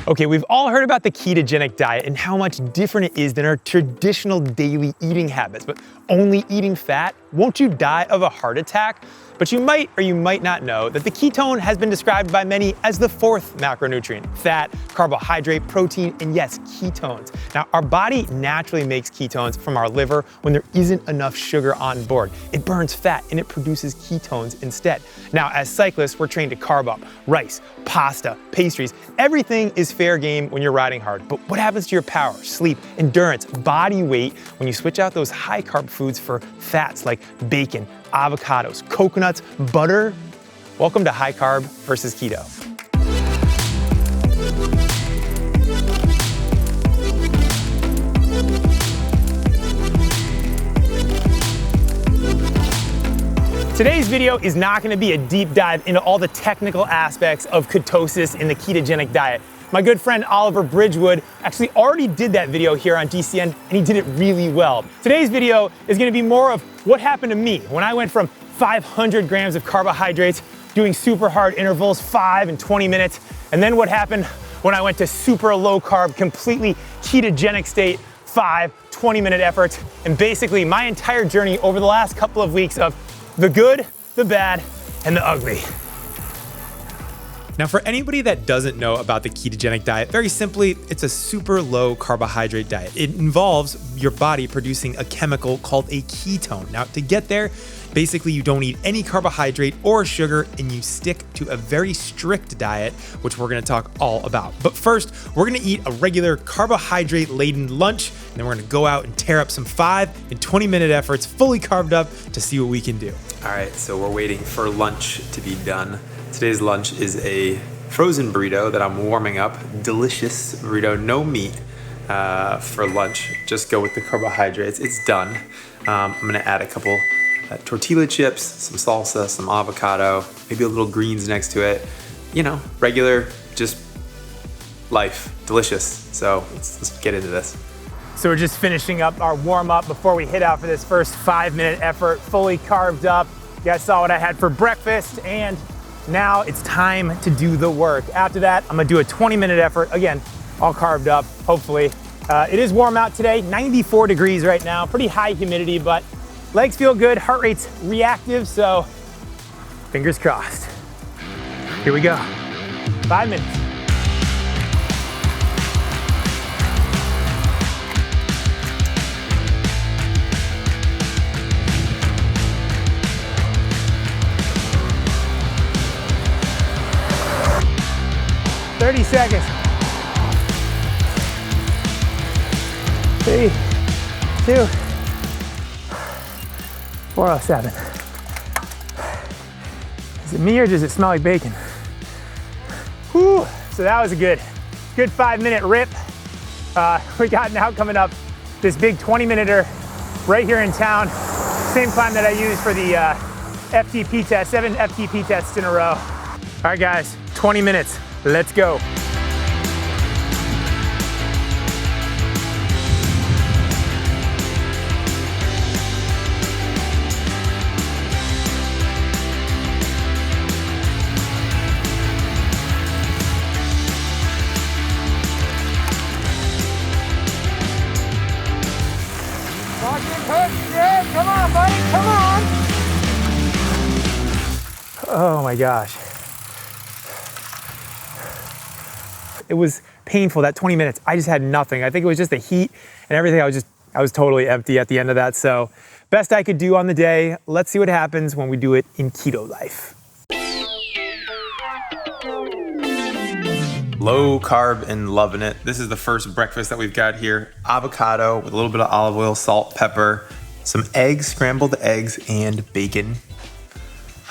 Okay, we've all heard about the ketogenic diet and how much different it is than our traditional daily eating habits, but only eating fat? Won't you die of a heart attack? But you might or you might not know that the ketone has been described by many as the fourth macronutrient: fat, carbohydrate, protein, and yes, ketones. Now, our body naturally makes ketones from our liver when there isn't enough sugar on board. It burns fat and it produces ketones instead. Now, as cyclists, we're trained to carb up: rice, pasta, pastries. Everything is fair game when you're riding hard. But what happens to your power, sleep, endurance, body weight when you switch out those high carb foods for fats like bacon, avocados, coconuts, butter? Welcome to High Carb versus Keto. Today's video is not going to be a deep dive into all the technical aspects of ketosis in the ketogenic diet. My good friend Oliver Bridgewood actually already did that video here on GCN, and he did it really well. Today's video is going to be more of what happened to me when I went from 500 grams of carbohydrates doing super hard intervals, 5 and 20 minutes, and then what happened when I went to super low carb, completely ketogenic state, 5, 20-minute efforts, and basically my entire journey over the last couple of weeks of the good, the bad, and the ugly. Now, for anybody that doesn't know about the ketogenic diet, very simply, it's a super low carbohydrate diet. It involves your body producing a chemical called a ketone. Now, to get there, basically you don't eat any carbohydrate or sugar, and you stick to a very strict diet, which we're gonna talk all about. But first, we're gonna eat a regular carbohydrate-laden lunch, and then we're gonna go out and tear up some 5 and 20-minute efforts, fully carved up, to see what we can do. All right, so we're waiting for lunch to be done. Today's lunch is a frozen burrito that I'm warming up. Delicious burrito, no meat for lunch. Just go with the carbohydrates. It's done. I'm gonna add a couple tortilla chips, some salsa, some avocado, maybe a little greens next to it. You know, regular, just life. Delicious. So let's get into this. So we're just finishing up our warm up before we hit out for this first 5-minute effort, fully carved up. You guys saw what I had for breakfast, and now it's time to do the work. After that, I'm gonna do a 20-minute effort, again, all carved up, hopefully. It is warm out today, 94 degrees right now, pretty high humidity, but legs feel good, heart rate's reactive, so fingers crossed. Here we go, 5 minutes. Thirty seconds. 3, 2, 407. Is it me or does it smell like bacon? Whew. So that was a good 5-minute rip. We got now coming up this big 20-minuter right here in town. Same time that I used for the FTP test, 7 FTP tests in a row. All right, guys, 20 minutes. Let's go. Come on, buddy, come on. Oh my gosh. It was painful, that 20 minutes. I just had nothing. I think it was just the heat and everything. I was totally empty at the end of that. So best I could do on the day. Let's see what happens when we do it in keto life. Low carb and loving it. This is the first breakfast that we've got here. Avocado with a little bit of olive oil, salt, pepper, some eggs, scrambled eggs, and bacon.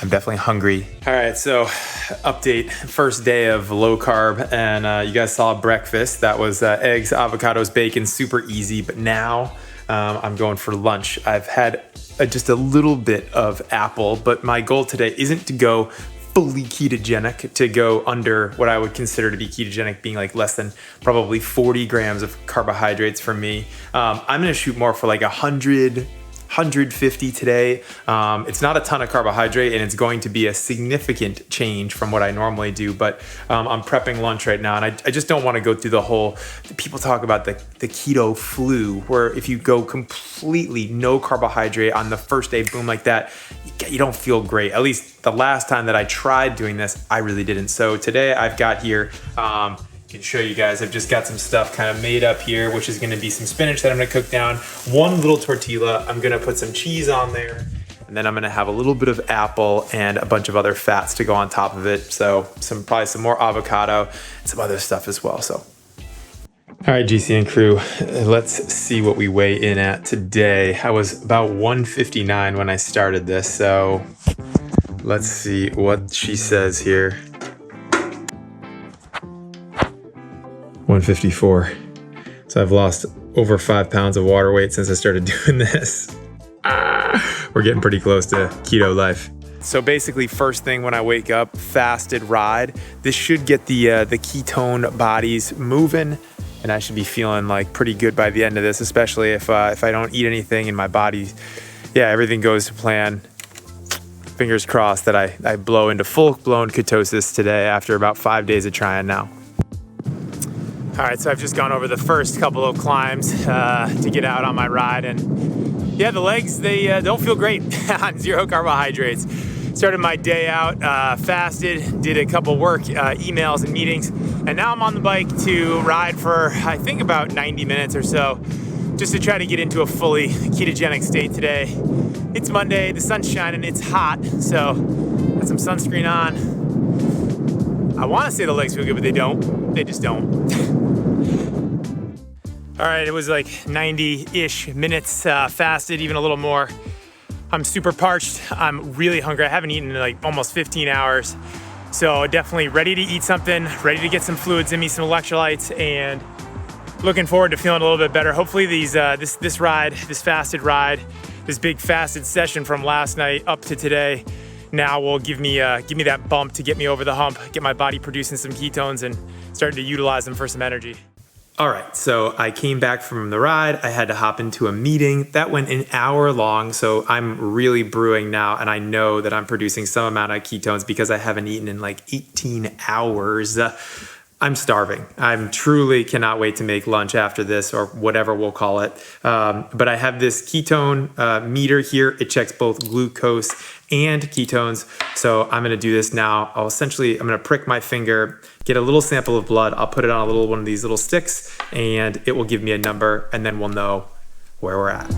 I'm definitely hungry. All right, so update, first day of low carb, and you guys saw breakfast. That was eggs, avocados, bacon, super easy, but now I'm going for lunch. I've had just a little bit of apple, but my goal today isn't to go fully ketogenic, to go under what I would consider to be ketogenic, being like less than probably 40 grams of carbohydrates for me. I'm gonna shoot more for like 100, 150 today. It's not a ton of carbohydrate, and it's going to be a significant change from what I normally do, but I'm prepping lunch right now, and I just don't want to go through the whole, people talk about the keto flu, where if you go completely no carbohydrate on the first day, boom, like that, you don't feel great. At least the last time that I tried doing this, I really didn't. So today I've got here, can show you guys, I've just got some stuff kind of made up here, which is gonna be some spinach that I'm gonna cook down, one little tortilla, I'm gonna put some cheese on there, and then I'm gonna have a little bit of apple and a bunch of other fats to go on top of it. So probably some more avocado and some other stuff as well. So, all right, GCN crew, let's see what we weigh in at today. I was about 159 when I started this, so let's see what she says here. 154. So I've lost over 5 pounds of water weight since I started doing this. We're getting pretty close to keto life. So basically, first thing when I wake up, fasted ride. This should get the ketone bodies moving, and I should be feeling like pretty good by the end of this, especially if I don't eat anything and my body, everything goes to plan. Fingers crossed that I blow into full-blown ketosis today after about 5 days of trying now. All right, so I've just gone over the first couple of climbs to get out on my ride, and the legs, they don't feel great on zero carbohydrates. Started my day out, fasted, did a couple work emails and meetings, and now I'm on the bike to ride for, I think, about 90 minutes or so, just to try to get into a fully ketogenic state today. It's Monday, the sun's shining, it's hot, so got some sunscreen on. I want to say the legs feel good, but they don't. They just don't. All right, it was like 90-ish minutes fasted, even a little more. I'm super parched. I'm really hungry. I haven't eaten in like almost 15 hours. So definitely ready to eat something, ready to get some fluids in me, some electrolytes, and looking forward to feeling a little bit better. Hopefully this fasted ride, this big fasted session from last night up to today, now will give me that bump to get me over the hump, get my body producing some ketones and starting to utilize them for some energy. All right, so I came back from the ride. I had to hop into a meeting. That went an hour long, so I'm really brewing now, and I know that I'm producing some amount of ketones because I haven't eaten in like 18 hours. I'm starving. I'm truly cannot wait to make lunch after this, or whatever we'll call it. But I have this ketone meter here. It checks both glucose and ketones. So I'm gonna do this now. I'm gonna prick my finger, get a little sample of blood. I'll put it on one of these little sticks, and it will give me a number, and then we'll know where we're at.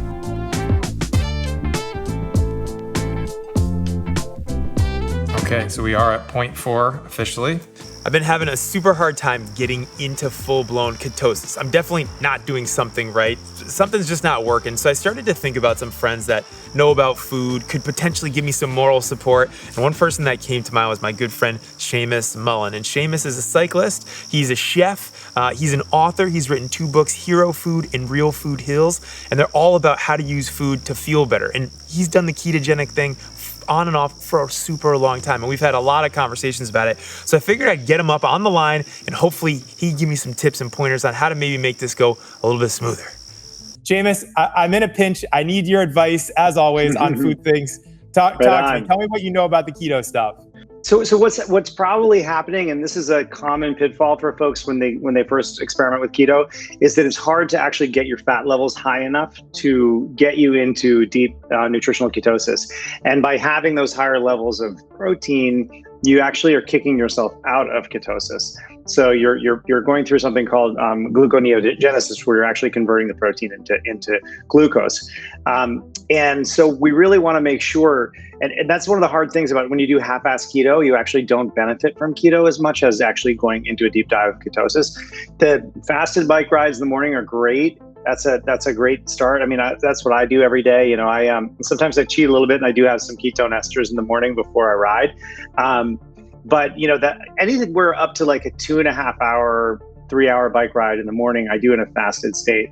Okay, so we are at 0.4 officially. I've been having a super hard time getting into full-blown ketosis. I'm definitely not doing something right. Something's just not working. So I started to think about some friends that know about food, could potentially give me some moral support. And one person that came to mind was my good friend, Seamus Mullen. And Seamus is a cyclist. He's a chef. He's an author. He's written 2 books, Hero Food and Real Food Hills. And they're all about how to use food to feel better. And he's done the ketogenic thing on and off for a super long time, and we've had a lot of conversations about it. So I figured I'd get him up on the line, and hopefully he'd give me some tips and pointers on how to maybe make this go a little bit smoother. Seamus, I'm in a pinch. I need your advice, as always, on food things. Talk to me. Tell me what you know about the keto stuff. So what's probably happening, and this is a common pitfall for folks when they first experiment with keto, is that it's hard to actually get your fat levels high enough to get you into deep nutritional ketosis. And by having those higher levels of protein, you actually are kicking yourself out of ketosis. So you're going through something called gluconeogenesis, where you're actually converting the protein into glucose. And so we really want to make sure, and that's one of the hard things about when you do half-ass keto, you actually don't benefit from keto as much as actually going into a deep dive of ketosis. The fasted bike rides in the morning are great. That's a great start. I mean, that's what I do every day. You know, sometimes I cheat a little bit, and I do have some ketone esters in the morning before I ride. But you know, that anything we're up to like a 2.5 hour, 3 hour bike ride in the morning, I do in a fasted state.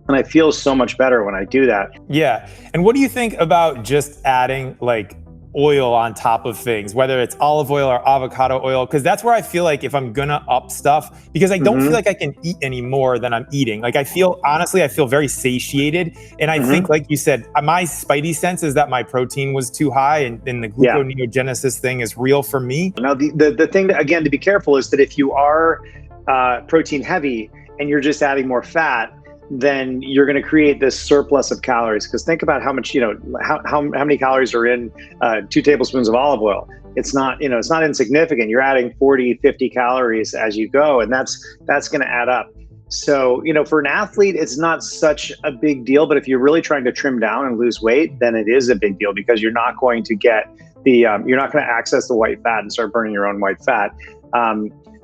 And I feel so much better when I do that. Yeah. And what do you think about just adding like oil on top of things, whether it's olive oil or avocado oil, because that's where I feel like if I'm gonna up stuff, because I don't feel like I can eat any more than I'm eating. Like I feel very satiated. And I think, like you said, my spidey sense is that my protein was too high, and the gluconeogenesis thing is real for me. Now, the thing that, again, to be careful is that if you are protein heavy and you're just adding more fat, then you're going to create this surplus of calories. Because think about how much, how many calories are in 2 tablespoons of olive oil. It's not, it's not insignificant. You're adding 40, 50 calories as you go, and that's going to add up. So, for an athlete, it's not such a big deal. But if you're really trying to trim down and lose weight, then it is a big deal, because you're not going to get you're not going to access the white fat and start burning your own white fat.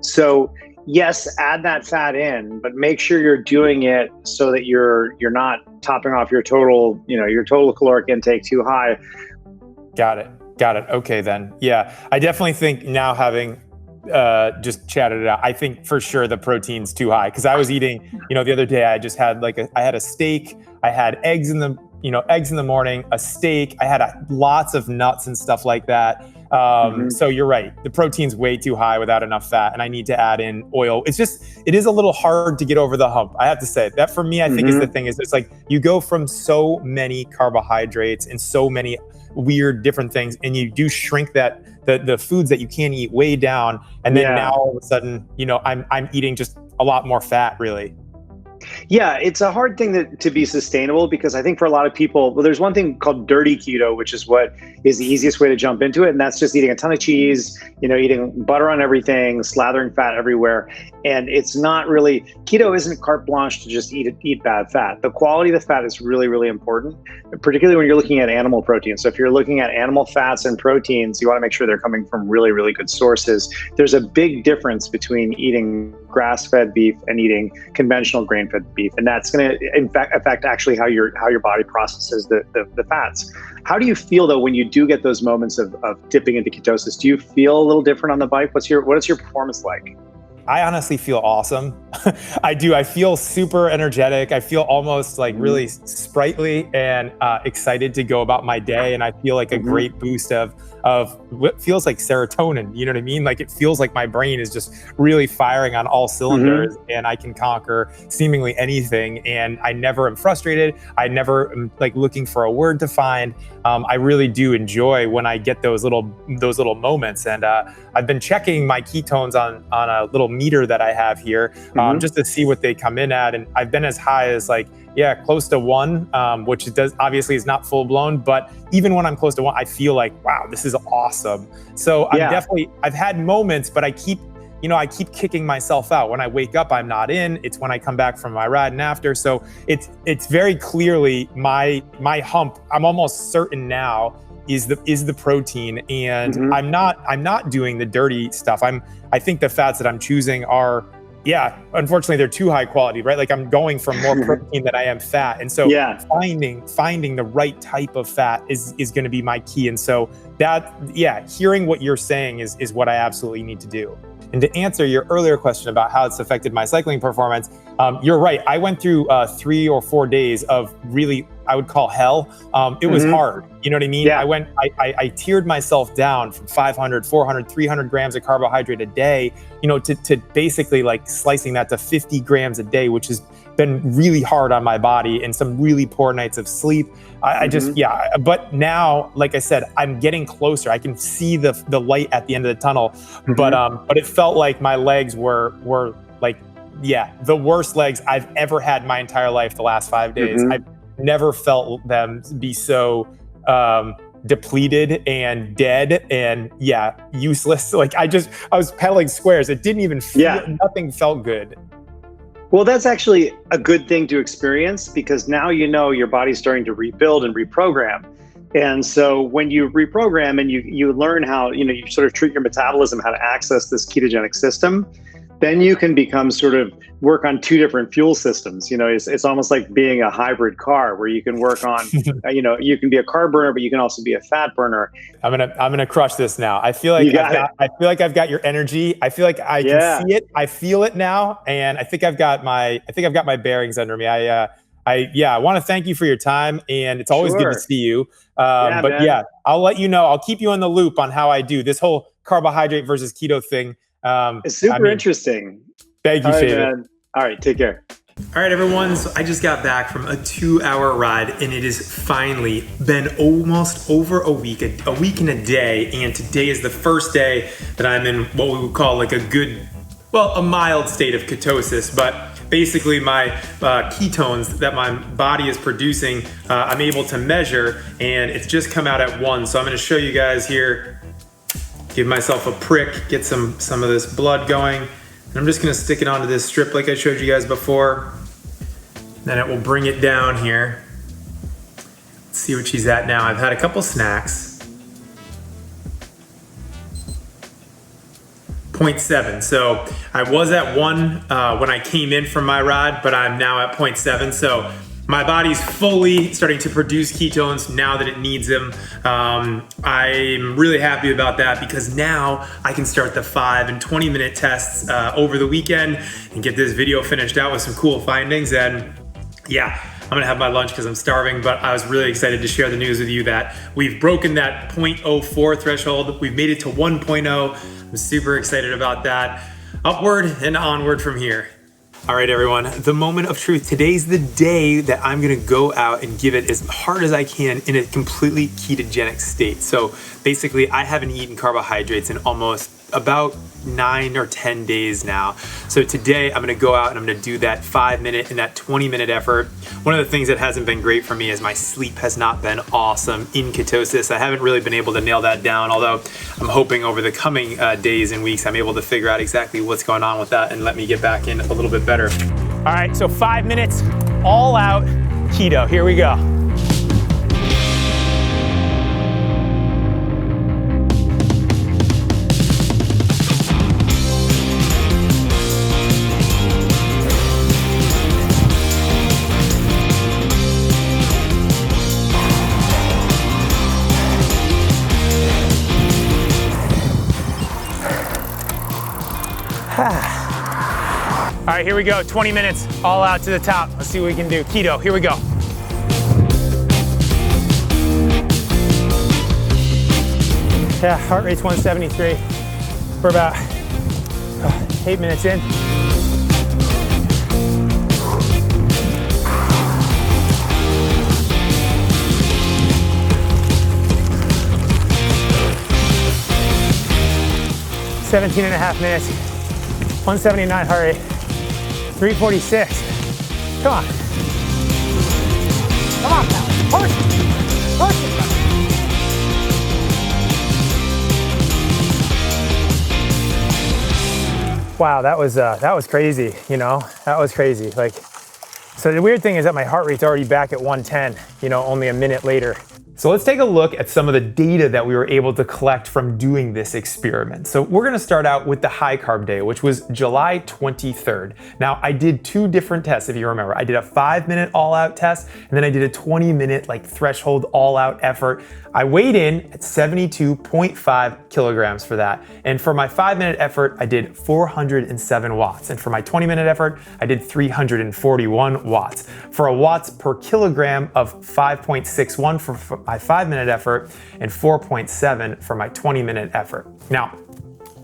So yes, add that fat in, but make sure you're doing it so that you're not topping off your total caloric intake too high. Got it. Okay, then. Yeah, I definitely think now, having just chatted it out, I think for sure the protein's too high, because I was eating, the other day I just had I had a steak, I had eggs in the morning, a steak, I had lots of nuts and stuff like that. So you're right. The protein's way too high without enough fat, and I need to add in oil. It is a little hard to get over the hump. I have to say that for me, I think is the thing, is it's like you go from so many carbohydrates and so many weird different things, and you do shrink that the foods that you can't eat way down. And then now all of a sudden, I'm eating just a lot more fat, really. Yeah, it's a hard thing to be sustainable, because I think for a lot of people, there's one thing called dirty keto, which is what is the easiest way to jump into it. And that's just eating a ton of cheese, eating butter on everything, slathering fat everywhere. And it's not really, keto isn't carte blanche to just eat bad fat. The quality of the fat is really, really important, particularly when you're looking at animal protein. So if you're looking at animal fats and proteins, you want to make sure they're coming from really, really good sources. There's a big difference between eating grass-fed beef and eating conventional grain-fed beef, and that's going to affect actually how your body processes the fats. How do you feel though when you do get those moments of dipping into ketosis? Do you feel a little different on the bike? What is your performance like? I honestly feel awesome. I do. I feel super energetic. I feel almost like really sprightly and excited to go about my day. And I feel like a great boost of what feels like serotonin. You know what I mean? Like it feels like my brain is just really firing on all cylinders, and I can conquer seemingly anything. And I never am frustrated. I never am like looking for a word to find. I really do enjoy when I get those little moments. And I've been checking my ketones on a little meter that I have here, just to see what they come in at. And I've been as high as close to 1, which it does obviously is not full blown, but even when I'm close to 1, I feel like, wow, this is awesome. So I've had moments, but I keep kicking myself out. When I wake up, I'm not in. It's when I come back from my ride and after. So it's very clearly my hump. I'm almost certain now is the protein, and I'm not doing the dirty stuff. I think the fats that I'm choosing are, unfortunately they're too high quality, right? Like I'm going for more protein than I am fat. And so finding the right type of fat is going to be my key. And so hearing what you're saying is what I absolutely need to do. And to answer your earlier question about how it's affected my cycling performance, you're right. I went through 3 or 4 days of really, I would call hell. It was hard. You know what I mean? Yeah. I tiered myself down from 500, 400, 300 grams of carbohydrate a day, to basically like slicing that to 50 grams a day, which has been really hard on my body, and some really poor nights of sleep. But now, like I said, I'm getting closer. I can see the light at the end of the tunnel, but it felt like my legs were like, the worst legs I've ever had my entire life the last 5 days. I've never felt them be so depleted and dead and useless. Like I was pedaling squares. It didn't even feel, nothing felt good. Well, that's actually a good thing to experience, because now your body's starting to rebuild and reprogram. And so when you reprogram and you learn how, you sort of treat your metabolism, how to access this ketogenic system, then you can become sort of work on 2 different fuel systems. It's almost like being a hybrid car, where you can work on, you can be a carb burner, but you can also be a fat burner. I'm gonna crush this now. I feel like I've got your energy. I feel like I can see it. I feel it now, and I think I've got my bearings under me. I want to thank you for your time, and it's always good to see you. Man. I'll let you know. I'll keep you in the loop on how I do this whole carbohydrate versus keto thing. It's super interesting. Thank you, Fabian. Man. All right, take care. All right, everyone, so I just got back from a 2-hour ride, and it has finally been almost over a week and a day, and today is the first day that I'm in what we would call like a mild state of ketosis, but basically my ketones that my body is producing, I'm able to measure, and it's just come out at 1, so I'm gonna show you guys here, give myself a prick, get some of this blood going. And I'm just gonna stick it onto this strip like I showed you guys before. Then it will bring it down here. Let's see what she's at now. I've had a couple snacks. 0.7, so I was at 1 when I came in from my ride, but I'm now at 0.7, so my body's fully starting to produce ketones now that it needs them. I'm really happy about that because now I can start the 5 and 20 minute tests over the weekend and get this video finished out with some cool findings. And yeah, I'm gonna have my lunch because I'm starving, but I was really excited to share the news with you that we've broken that 0.04 threshold. We've made it to 1.0. I'm super excited about that. Upward and onward from here. All right, everyone, the moment of truth. Today's the day that I'm gonna go out and give it as hard as I can in a completely ketogenic state. So basically, I haven't eaten carbohydrates in almost about 9 or 10 days now. So today I'm gonna go out and I'm gonna do that 5-minute and that 20-minute effort. One of the things that hasn't been great for me is my sleep has not been awesome in ketosis. I haven't really been able to nail that down, although I'm hoping over the coming days and weeks I'm able to figure out exactly what's going on with that and let me get back in a little bit better. All right, so 5 minutes, all out keto. Here we go. All right, here we go, 20 minutes, all out to the top. Let's see what we can do. Keto, here we go. Yeah, heart rate's 173. We're about 8 minutes in. Seventeen and a half minutes, 179 heart rate, 346. Come on. Come on, pal. Push it. Push it. Wow, that was crazy, you know? That was crazy. Like, so the weird thing is that my heart rate's already back at 110, you know, only a minute later. So let's take a look at some of the data that we were able to collect from doing this experiment. So we're gonna start out with the high carb day, which was July 23rd. Now I did 2 different tests, if you remember. I did a 5-minute all out test, and then I did a 20-minute like threshold all out effort. I weighed in at 72.5 kilograms for that. And for my 5-minute effort, I did 407 watts. And for my 20-minute effort, I did 341 watts. For a watts per kilogram of 5.61 for my 5-minute effort and 4.7 for my 20-minute effort. Now,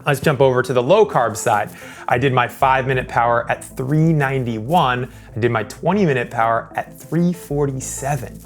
let's jump over to the low carb side. I did my 5-minute power at 391. I did my 20-minute power at 347.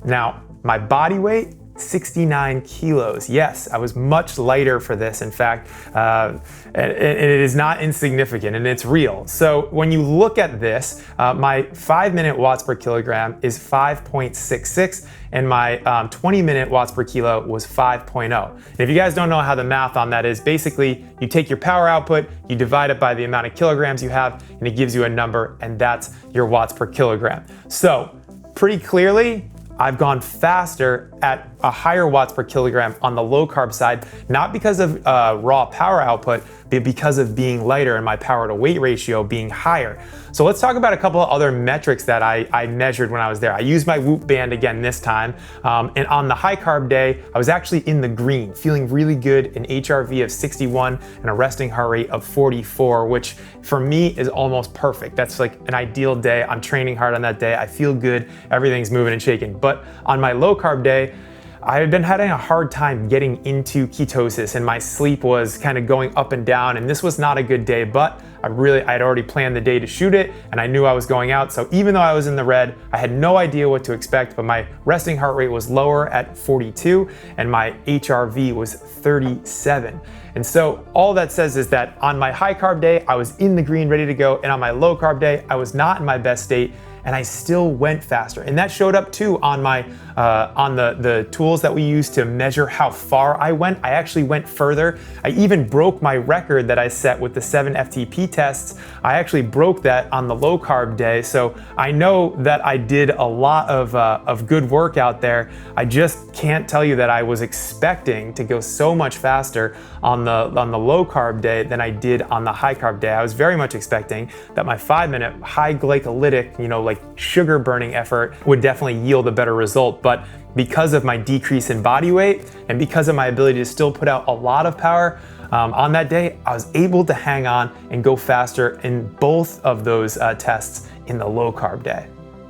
Now, my body weight, 69 kilos. Yes, I was much lighter for this, in fact, and it is not insignificant and it's real. So when you look at this, my 5-minute watts per kilogram is 5.66 and my 20-minute watts per kilo was 5.0. And if you guys don't know how the math on that is, basically you take your power output, you divide it by the amount of kilograms you have, and it gives you a number, and that's your watts per kilogram. So pretty clearly, I've gone faster at a higher watts per kilogram on the low carb side, not because of raw power output, but because of being lighter and my power to weight ratio being higher. So let's talk about a couple of other metrics that I measured when I was there. I used my Whoop band again this time, and on the high carb day, I was actually in the green, feeling really good, an HRV of 61 and a resting heart rate of 44, which for me is almost perfect. That's like an ideal day. I'm training hard on that day. I feel good. Everything's moving and shaking. But on my low carb day, I had been having a hard time getting into ketosis, and my sleep was kind of going up and down, and this was not a good day, but I had already planned the day to shoot it, and I knew I was going out. So even though I was in the red, I had no idea what to expect, but my resting heart rate was lower at 42 and my HRV was 37. And so all that says is that on my high carb day, I was in the green, ready to go. And on my low carb day, I was not in my best state, and I still went faster. And that showed up too on my on the tools that we use to measure how far I went. I actually went further. I even broke my record that I set with the 7 FTP tests. I actually broke that on the low carb day. So I know that I did a lot of good work out there. I just can't tell you that I was expecting to go so much faster on the low carb day than I did on the high carb day. I was very much expecting that my 5-minute high glycolytic, like sugar burning effort would definitely yield a better result. But because of my decrease in body weight and because of my ability to still put out a lot of power on that day, I was able to hang on and go faster in both of those tests in the low carb day.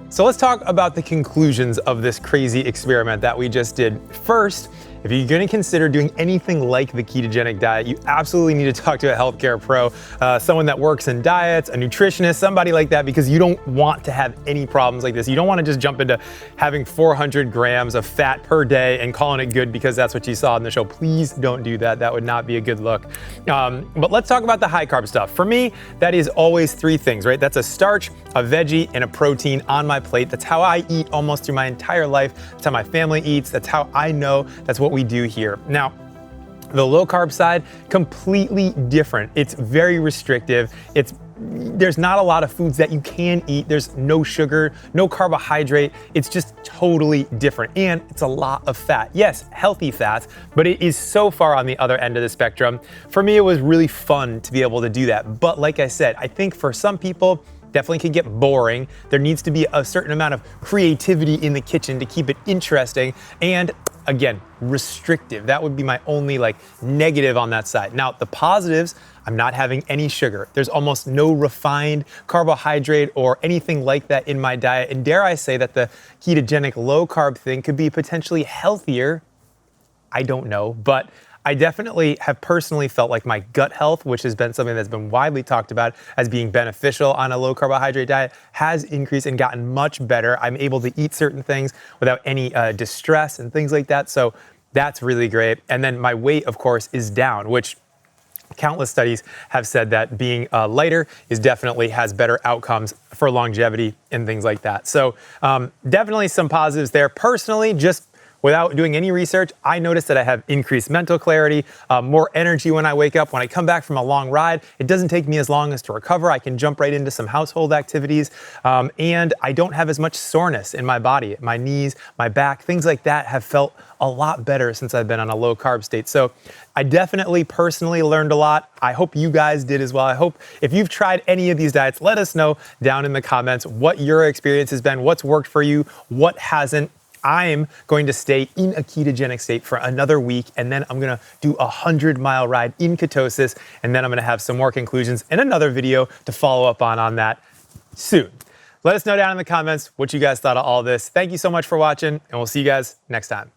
So let's talk about the conclusions of this crazy experiment that we just did. First, if you're going to consider doing anything like the ketogenic diet, you absolutely need to talk to a healthcare pro, someone that works in diets, a nutritionist, somebody like that, because you don't want to have any problems like this. You don't want to just jump into having 400 grams of fat per day and calling it good because that's what you saw in the show. Please don't do that. That would not be a good look. But let's talk about the high carb stuff. For me, that is always 3 things, right? That's a starch, a veggie, and a protein on my plate. That's how I eat almost through my entire life. That's how my family eats. That's how I know that's what we do here. Now, the low carb side, completely different. It's very restrictive. There's not a lot of foods that you can eat. There's no sugar, no carbohydrate. It's just totally different. And it's a lot of fat. Yes, healthy fats, but it is so far on the other end of the spectrum. For me, it was really fun to be able to do that. But like I said, I think for some people, definitely can get boring. There needs to be a certain amount of creativity in the kitchen to keep it interesting. And again, restrictive. That would be my only negative on that side. Now, the positives, I'm not having any sugar. There's almost no refined carbohydrate or anything like that in my diet. And dare I say that the ketogenic low carb thing could be potentially healthier. I don't know, but I definitely have personally felt like my gut health, which has been something that's been widely talked about as being beneficial on a low carbohydrate diet, has increased and gotten much better. I'm able to eat certain things without any distress and things like that. So that's really great. And then my weight, of course, is down, which countless studies have said that being lighter definitely has better outcomes for longevity and things like that. So definitely some positives there. Personally, just without doing any research, I noticed that I have increased mental clarity, more energy when I wake up. When I come back from a long ride, it doesn't take me as long as to recover. I can jump right into some household activities, and I don't have as much soreness in my body. My knees, my back, things like that have felt a lot better since I've been on a low carb state. So I definitely personally learned a lot. I hope you guys did as well. I hope if you've tried any of these diets, let us know down in the comments what your experience has been, what's worked for you, what hasn't. I'm going to stay in a ketogenic state for another week, and then I'm gonna do a 100-mile ride in ketosis, and then I'm gonna have some more conclusions and another video to follow up on that soon. Let us know down in the comments what you guys thought of all this. Thank you so much for watching, and we'll see you guys next time.